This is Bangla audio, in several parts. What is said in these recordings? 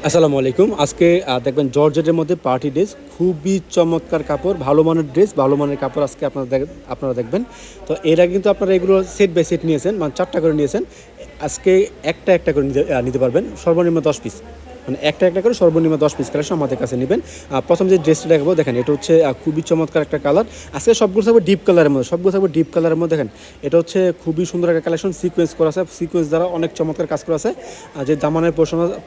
আসসালামু আলাইকুম। আজকে দেখবেন জর্জেটের মধ্যে পার্টি ড্রেস, খুবই চমৎকার কাপড়, ভালো মানের ড্রেস, ভালো মানের কাপড় আজকে আপনারা দেখবেন। তো এর আগে কিন্তু আপনারা এগুলো সেট বাই সেট নিয়েছেন, মানে ৪ টা করে নিয়েছেন। আজকে একটা করে নিতে পারবেন, সর্বনিম্ন ১০ পিস। মানে একটা করে সর্বনিম্ন ১০ পিস কালেকশন আমাদের কাছে নেবেন। প্রথম যে ড্রেসটা দেখাবো দেখেন, এটা হচ্ছে খুবই চমৎকার একটা কালার। আজকে সবগুলো থাকবে ডিপ কালারের মধ্যে, দেখেন। এটা হচ্ছে খুবই সুন্দর একটা কালেকশন, সিকোয়েন্স করা আছে, সিকোয়েন্স দ্বারা অনেক চমৎকার কাজ করা আছে। আর যে দামানের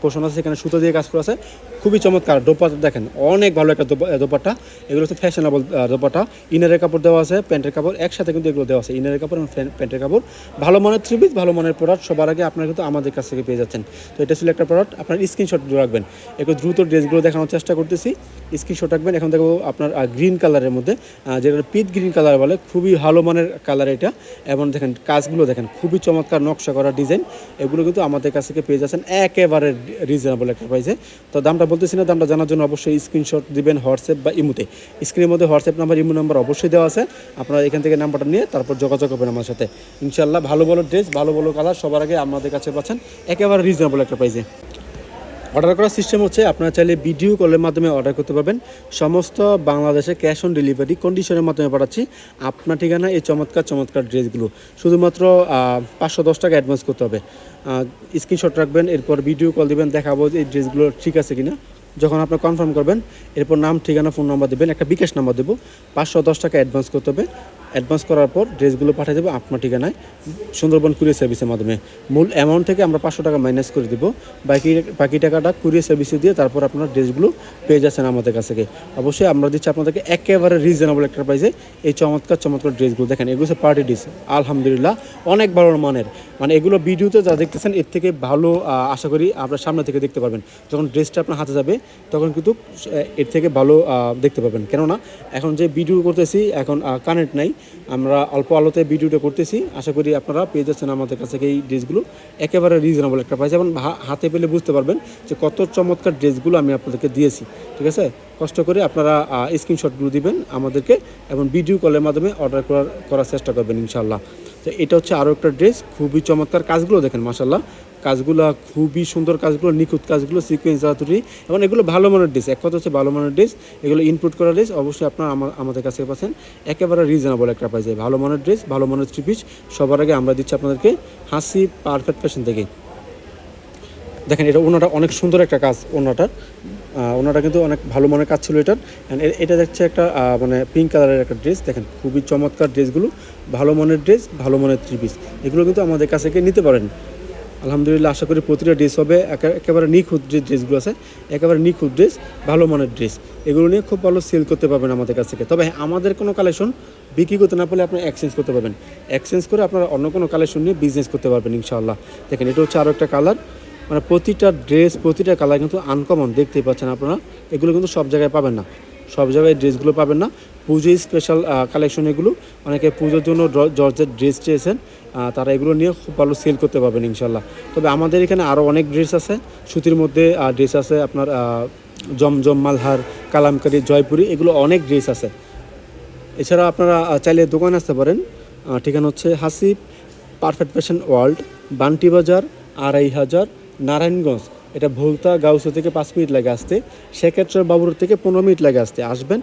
পোর্শন আছে সেখানে সুতো দিয়ে কাজ করা আছে, খুবই চমৎকার। দোপাট্টা দেখেন, অনেক ভালো একটা দোপাট্টা। এগুলো হচ্ছে ফ্যাশনেবল দোপাট্টা। ইনারের কাপড় দেওয়া আছে, প্যান্টের কাপড় একসাথে কিন্তু এগুলো দেওয়া আছে, ইনারের কাপড় এবং প্যান্টের কাপড়। ভালো মানের থ্রি পিস, ভালো মানের প্রোডাক্ট সবার আগে আপনারা কিন্তু আমাদের কাছ থেকে পেয়ে যাচ্ছেন। তো এটা ছিল একটা প্রোডাক্ট, আপনার স্ক্রিনশটগুলো রাখবেন। একটু দ্রুত ড্রেসগুলো দেখানোর চেষ্টা করতেছি, স্ক্রিনশট রাখবেন। এখন দেখো আপনার গ্রিন কালারের মধ্যে, যেটা পিট গ্রিন কালার বলে, খুবই ভালো মানের কালার এটা। এবং দেখেন কাজগুলো দেখেন, খুবই চমৎকার নকশা করা ডিজাইন। এগুলো কিন্তু আমাদের কাছ থেকে পেয়ে যাচ্ছেন একেবারে রিজনেবল একটা প্রাইসে। তো দামটা বলতেছি না, দামটা জানার জন্য অবশ্যই স্ক্রিনশট দিবেন হোয়াটসঅ্যাপ বা ইমোতে। স্ক্রিনের মধ্যে হোয়াটসঅ্যাপ নাম্বার, ইমো নাম্বার অবশ্যই দেওয়া আছে। আপনারা এখান থেকে নাম্বারটা নিয়ে তারপর যোগাযোগ করবেন আমার সাথে। ইনশাল্লাহ ভালো ভালো ড্রেস, ভালো ভালো কালার সবার আগে আমাদের কাছে পাচ্ছেন একেবারে রিজনেবল একটা প্রাইসে। অর্ডার করার সিস্টেম হচ্ছে, আপনারা চাইলে ভিডিও কলের মাধ্যমে অর্ডার করতে পারবেন। সমস্ত বাংলাদেশে ক্যাশ অন ডেলিভারি কন্ডিশনের মাধ্যমে পাঠাচ্ছি। আপনার ঠিকানা এই চমৎকার ড্রেসগুলো শুধুমাত্র ৫১০ টাকা অ্যাডভান্স করতে হবে। স্ক্রিনশট রাখবেন, এরপর ভিডিও কল দিবেন, দেখাবো যে এই ড্রেসগুলো ঠিক আছে কিনা। যখন আপনি কনফার্ম করবেন, এরপর নাম, ঠিকানা, ফোন নাম্বার দেবেন, একটা বিকাশ নাম্বার দেবো। ৫১০ টাকা অ্যাডভান্স করতে হবে। অ্যাডভান্স করার পর ড্রেসগুলো পাঠিয়ে দেবো আপনার ঠিকানায় সুন্দরবন কুরিয়ার সার্ভিসের মাধ্যমে। মূল অ্যামাউন্ট থেকে আমরা ৫০০ টাকা মাইনাস করে দেবো। বাকি টাকাটা কুরিয়ার সার্ভিসে দিয়ে তারপর আপনারা ড্রেসগুলো পেয়ে যাচ্ছেন আমাদের কাছ থেকে। অবশ্যই আমরা দিচ্ছি আপনাদেরকে একেবারে রিজনেবল একটা প্রাইসে এই চমৎকার ড্রেসগুলো। দেখেন এগুলো হচ্ছে পার্টি ড্রেস, আলহামদুলিল্লাহ অনেক ভালো মানের। মানে এগুলো ভিডিওতে যা দেখতেছেন এর থেকে ভালো আশা করি আপনার সামনে থেকে দেখতে পারবেন। যখন ড্রেসটা আপনার হাতে যাবে তখন কিন্তু এর থেকে ভালো দেখতে পাবেন। কেননা এখন যে ভিডিও করতেছি, এখন কানেক্ট নাই, আমরা অল্প আলোতে ভিডিওটা করতেছি। আশা করি আপনারা পেয়ে যাচ্ছেন আমাদের কাছে এই ড্রেসগুলো একেবারে রিজনেবল একটা প্রাইস, এবং হাতে পেলে বুঝতে পারবেন যে কত চমৎকার ড্রেসগুলো আমি আপনাদেরকে দিয়েছি। ঠিক আছে, কষ্ট করে আপনারা স্ক্রিনশটগুলো দিবেন আমাদেরকে এবং ভিডিও কলের মাধ্যমে অর্ডার করার চেষ্টা করবেন ইনশাল্লাহ। তো এটা হচ্ছে আরও একটা ড্রেস, খুবই চমৎকার। কাজগুলো দেখেন মাশাল্লাহ, কাজগুলো খুবই সুন্দর, কাজগুলো নিখুঁত, কাজগুলো সিকোয়েন্স তৈরি, এবং এগুলো ভালো মানের ড্রেস। এক কথা হচ্ছে ভালো মানের ড্রেস, এগুলো ইনপুট করা ড্রেস। অবশ্যই আপনারা আমাদের কাছে পাচ্ছেন একেবারে রিজনেবল একটা প্রাইসে ভালো মানের ড্রেস, ভালো মানের থ্রি পিস। সবার আগে আমরা দিচ্ছি আপনাদেরকে হাসি পারফেক্ট ফ্যাশন থেকে। দেখেন এটা ওনাটা অনেক সুন্দর একটা কাজ, ওনাটা কিন্তু অনেক ভালো মানের কাজ ছিল এটার। এটা দেখছে একটা মানে পিঙ্ক কালারের একটা ড্রেস। দেখেন খুবই চমৎকার ড্রেসগুলো, ভালো মানের ড্রেস, ভালো মানের থ্রি পিস। এগুলো কিন্তু আমাদের কাছে নিতে পারেন। আলহামদুলিল্লাহ আশা করি প্রতিটা ড্রেস হবে একেবারে নিখুঁত। যে ড্রেসগুলো আছে একেবারে নিখুঁত ড্রেস, ভালো মানের ড্রেস। এগুলো নিয়ে খুব ভালো সেল করতে পারবেন আমাদের কাছ থেকে। তবে আমাদের কোনো কালেকশন বিক্রি করতে না পারলে আপনি এক্সচেঞ্জ করতে পারবেন। এক্সচেঞ্জ করে আপনারা অন্য কোনো কালেকশন নিয়ে বিজনেস করতে পারবেন ইনশাআল্লাহ। দেখেন এটা হচ্ছে আরও একটা কালার। মানে প্রতিটা ড্রেস, প্রতিটা কালার কিন্তু আনকমন, দেখতেই পাচ্ছেন আপনারা। এগুলো কিন্তু সব জায়গায় পাবেন না, সব জায়গায় ড্রেসগুলো পাবেন না। পুজো স্পেশাল কালেকশন এগুলো। অনেকে পুজোর জন্য জর্জের ড্রেস চেয়েছেন, তারা এগুলো নিয়ে খুব ভালো সেল করতে পারবেন ইনশাল্লাহ। তবে আমাদের এখানে আরও অনেক ড্রেস আছে, সুতির মধ্যে ড্রেস আছে আপনার, জমজম, মালহার, কালামকারী, জয়পুরি, এগুলো অনেক ড্রেস আছে। এছাড়া আপনারা চাইলে দোকানে আসতে পারেন। ঠিকানা হচ্ছে Hasib perfect fashion world, Bunty বাজার, ২৫০০ নারায়ণগঞ্জ। এটা ভোলতা গাউসো থেকে 5 মিনিট লাগে আসতে, শেখেশ্বর বাবুর থেকে 15 মিনিট লাগে আসতে। আসবেন,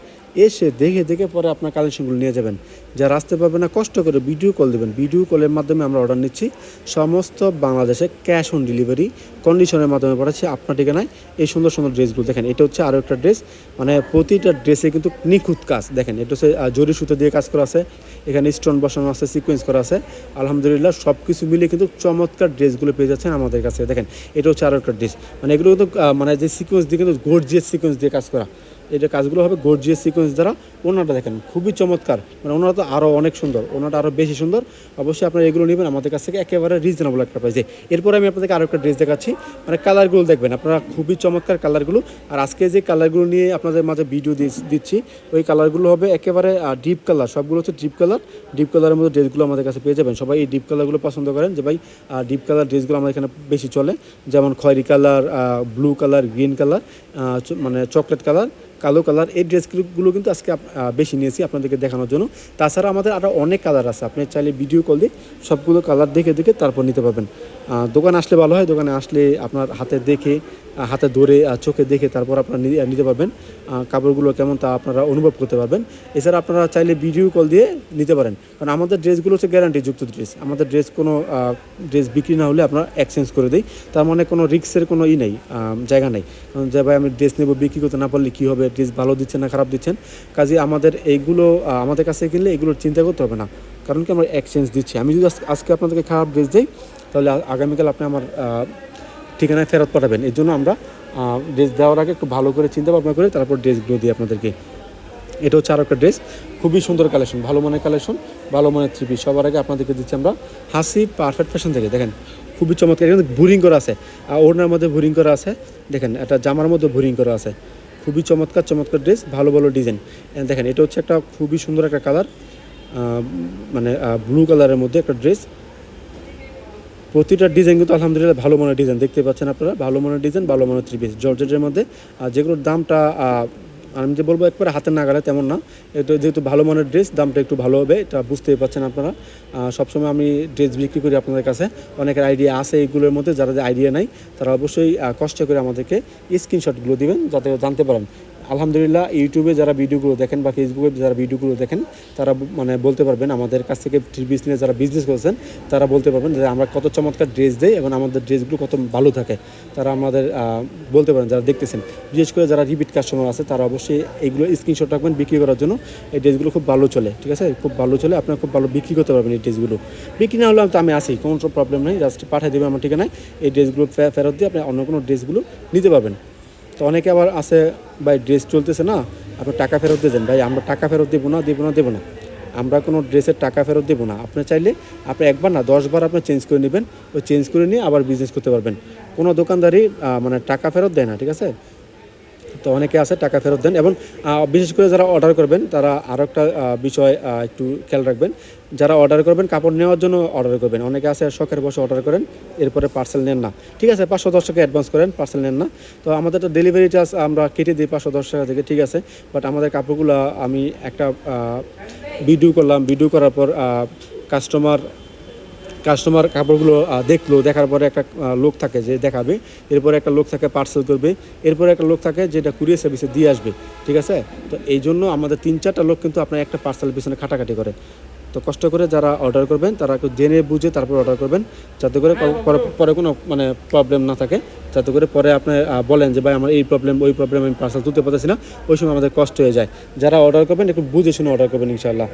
এসে দেখে পরে আপনার কালেকশনগুলো নিয়ে যাবেন। যারা আসতে পারবে না কষ্ট করে ভিডিও কল দেবেন, ভিডিও কলের মাধ্যমে আমরা অর্ডার নিচ্ছি। সমস্ত বাংলাদেশে ক্যাশ অন ডেলিভারি কন্ডিশনের মাধ্যমে পাঠাচ্ছি আপনার ঠিকানায় এই সুন্দর ড্রেসগুলো। দেখেন এটা হচ্ছে আরও একটা ড্রেস, মানে প্রতিটা ড্রেসে কিন্তু নিখুঁত কাজ। দেখেন এটা হচ্ছে জরি সুতো দিয়ে কাজ করা আছে, এখানে স্টোন বসানো আছে, সিকোয়েন্স করা আছে। আলহামদুলিল্লাহ সব কিছু মিলিয়ে কিন্তু চমৎকার ড্রেসগুলো পেয়ে যাচ্ছেন আমাদের কাছে। দেখেন এটা হচ্ছে আরও একটা ড্রেস, মানে এগুলো কিন্তু মানে যে সিকোয়েন্স দিয়ে কিন্তু গর্জিয়াস সিকোয়েন্স দিয়ে কাজ করা। এটা কাজগুলো হবে গর্জিয়াস সিকোয়েন্স দ্বারা। ওনাটা দেখেন খুবই চমৎকার, মানে ওনারা তো আরও অনেক সুন্দর, ওনাটা আরও বেশি সুন্দর। অবশ্যই আপনারা এগুলো নেবেন আমাদের কাছ থেকে একেবারে রিজনেবল একটা প্রাইসে। এরপরে আমি আপনাদেরকে আরও একটা ড্রেস দেখাচ্ছি, মানে কালারগুলো দেখবেন আপনারা, খুবই চমৎকার কালারগুলো। আর আজকে যে কালারগুলো নিয়ে আপনাদের মাঝে ভিডিও দিচ্ছি, ওই কালারগুলো হবে একেবারে ডিপ কালার। সবগুলো হচ্ছে ডিপ কালারের মধ্যে ড্রেসগুলো আমাদের কাছে পেয়ে যাবেন। সবাই এই ডিপ কালারগুলো পছন্দ করেন, যে ভাই ডিপ কালার ড্রেসগুলো আমাদের এখানে বেশি চলে। যেমন খয়েরি colour, blue colour, green colour, মানে চকলেট কালার, কালো কালার, এই ড্রেসগুলো কিন্তু আজকে বেশি নিয়েছি আপনাদেরকে দেখানোর জন্য। তাছাড়া আমাদের আরও অনেক কালার আছে, আপনি চাইলে ভিডিও কল দিয়ে সবগুলো কালার দেখে দেখে তারপর নিতে পারবেন। দোকানে আসলে ভালো হয়, দোকানে আসলে আপনার হাতে দেখে, হাতে ধরে, চোখে দেখে তারপর আপনারা নিতে পারবেন। কাপড়গুলো কেমন তা আপনারা অনুভব করতে পারবেন। এছাড়া আপনারা চাইলে ভিডিও কল দিয়ে নিতে পারেন, কারণ আমাদের ড্রেসগুলো হচ্ছে গ্যারান্টিযুক্ত ড্রেস। আমাদের ড্রেস কোনো ড্রেস বিক্রি না হলে আমরা এক্সচেঞ্জ করে দিই, তার মানে কোনো রিস্কের কোনো নেই, জায়গা নেই। কারণ যে ভাই আমি ড্রেস নেব, বিক্রি করতে না পারলে কী হবে, ড্রেস ভালো দিচ্ছেন না খারাপ দিচ্ছেন। কাজে আমাদের এইগুলো আমাদের কাছে কিনলে এগুলোর চিন্তা করতে হবে না, কারণ কি আমরা এক্সচেঞ্জ দিচ্ছি। আমি যদি আজকে আপনাদেরকে খারাপ ড্রেস দিই, তাহলে আগামীকাল আপনি আমার ঠিকানায় ফেরত পাঠাবেন। এর জন্য আমরা ড্রেস দেওয়ার আগে একটু ভালো করে চিন্তা ভাবনা করে তারপর ড্রেসগুলো দিই আপনাদেরকে। এটা হচ্ছে আরও একটা ড্রেস, খুবই সুন্দর কালেকশন, ভালো মানের কালেকশন, ভালো মানের থ্রি পিস। সবার আগে আপনাদেরকে দিচ্ছি আমরা হাসি পারফেক্ট ফ্যাশন থেকে। দেখেন খুবই চমৎকার, এখানে বোরিং করা আছে, ওড়নার মধ্যে বোরিং করা আছে, দেখেন এটা জামার মধ্যে বোরিং করা আছে। খুবই চমৎকার চমৎকার ড্রেস, ভালো ভালো ডিজাইন। দেখেন এটা হচ্ছে একটা খুবই সুন্দর একটা কালার, মানে ব্লু কালারের মধ্যে একটা ড্রেস। প্রতিটা ডিজাইন কিন্তু আলহামদুলিল্লাহ ভালো মানের ডিজাইন, দেখতে পাচ্ছেন আপনারা, ভালো মানের ডিজাইন, ভালো মানের থ্রি পিস জর্জেটের মধ্যে। যেগুলোর দামটা আমি যে বলবো একবারে হাতের নাগালে তেমন না, এটা যেহেতু ভালো মানের ড্রেস, দামটা একটু ভালো হবে, এটা বুঝতেই পারছেন আপনারা। সবসময় আমি ড্রেস বিক্রি করি আপনাদের কাছে, অনেকের আইডিয়া আছে এইগুলোর মধ্যে, যারা আইডিয়া নাই তারা অবশ্যই কষ্ট করে আমাদেরকে স্ক্রিনশটগুলো দিবেন, যাতে জানতে পারেন। আলহামদুলিল্লাহ ইউটিউবে যারা ভিডিওগুলো দেখেন বা ফেসবুকে যারা ভিডিওগুলো দেখেন, তারা মানে বলতে পারবেন, আমাদের কাছ থেকে থ্রি পিস নিয়ে যারা বিজনেস করেছেন তারা বলতে পারবেন যে আমরা কত চমৎকার ড্রেস দেই এবং আমাদের ড্রেসগুলো কত ভালো থাকে। তারা আমাদের বলতে পারেন যারা দেখতেছেন, বিশেষ করে যারা রিপিট কাস্টমার আছে তারা অবশ্যই এইগুলো স্ক্রিনশট রাখবেন বিক্রি করার জন্য। এই ড্রেসগুলো খুব ভালো চলে, ঠিক আছে, খুব ভালো চলে, আপনারা খুব ভালো বিক্রি করতে পারবেন এই ড্রেসগুলো। বিক্রি না হলে তো আমি আসি, কোনো প্রবলেম নেই, জাস্ট পাঠিয়ে দেবেন আমার ঠিকানায়। এই ড্রেসগুলো ফেরত দিয়ে আপনি অন্য কোনো ড্রেসগুলো নিতে পারবেন। তো অনেকে আবার আছে, ভাই ড্রেস চলতেছে না, আপনি টাকা ফেরত দিয়ে দেন। ভাই আমরা টাকা ফেরত দেবো না, আমরা কোনো ড্রেসের টাকা ফেরত দেবো না। আপনি চাইলে আপনি একবার না 10 বার আপনি চেঞ্জ করে নেবেন, ওই চেঞ্জ করে নিয়ে আবার বিজনেস করতে পারবেন। কোনো দোকানদারই মানে টাকা ফেরত দেয় না, ঠিক আছে। তো অনেকে আছে টাকা ফেরত দেন, এবং বিশেষ করে যারা অর্ডার করবেন তারা আরও একটা বিষয় একটু খেয়াল রাখবেন। যারা অর্ডার করবেন, কাপড় নেওয়ার জন্য অর্ডার করবেন, অনেকে আছে শখের বসে অর্ডার করেন, এরপরে পার্সেল নেন না, ঠিক আছে, 510 টাকা অ্যাডভান্স করেন, পার্সেল নেন না। তো আমাদের তো ডেলিভারি চার্জ আমরা কেটে দিই 510 টাকা থেকে, ঠিক আছে। বাট আমাদের কাপড়গুলো আমি একটা ভিডিও করলাম, ভিডিও করার পর কাস্টমার কাপড়গুলো দেখলো, দেখার পরে একটা লোক থাকে যে দেখাবে, এরপরে একটা লোক থাকে পার্সেল করবে, এরপরে একটা লোক থাকে যেটা কুরিয়ার সার্ভিসে দিয়ে আসবে, ঠিক আছে। তো এই জন্য আমাদের 3-4টা লোক কিন্তু আপনার একটা পার্সেলের পিছনে খাটাখাটি করে। তো কষ্ট করে যারা অর্ডার করবেন তারা একটু জেনে বুঝে তারপর অর্ডার করবেন, যাতে করে পরে কোনো মানে প্রবলেম না থাকে, যাতে করে পরে আপনি বলেন যে ভাই আমার এই প্রবলেম ওই প্রবলেম, আমি পার্সেল তুলতে পারতেছি না, ওই সময় আমাদের কষ্ট হয়ে যায়। যারা অর্ডার করবেন একটু বুঝে শুনে অর্ডার করবেন ইনশাআল্লাহ।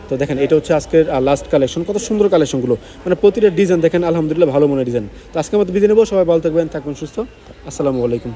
তো দেখেন এটা হচ্ছে আজকের লাস্ট কালেকশন, কত সুন্দর কালেকশনগুলো, মানে প্রতিটা ডিজাইন দেখেন আলহামদুলিল্লাহ ভালো মনে ডিজাইন। তো আজকে আমাদের বিদায় নেবো, সবাই ভালো থাকবেন সুস্থ, আসসালামু আলাইকুম।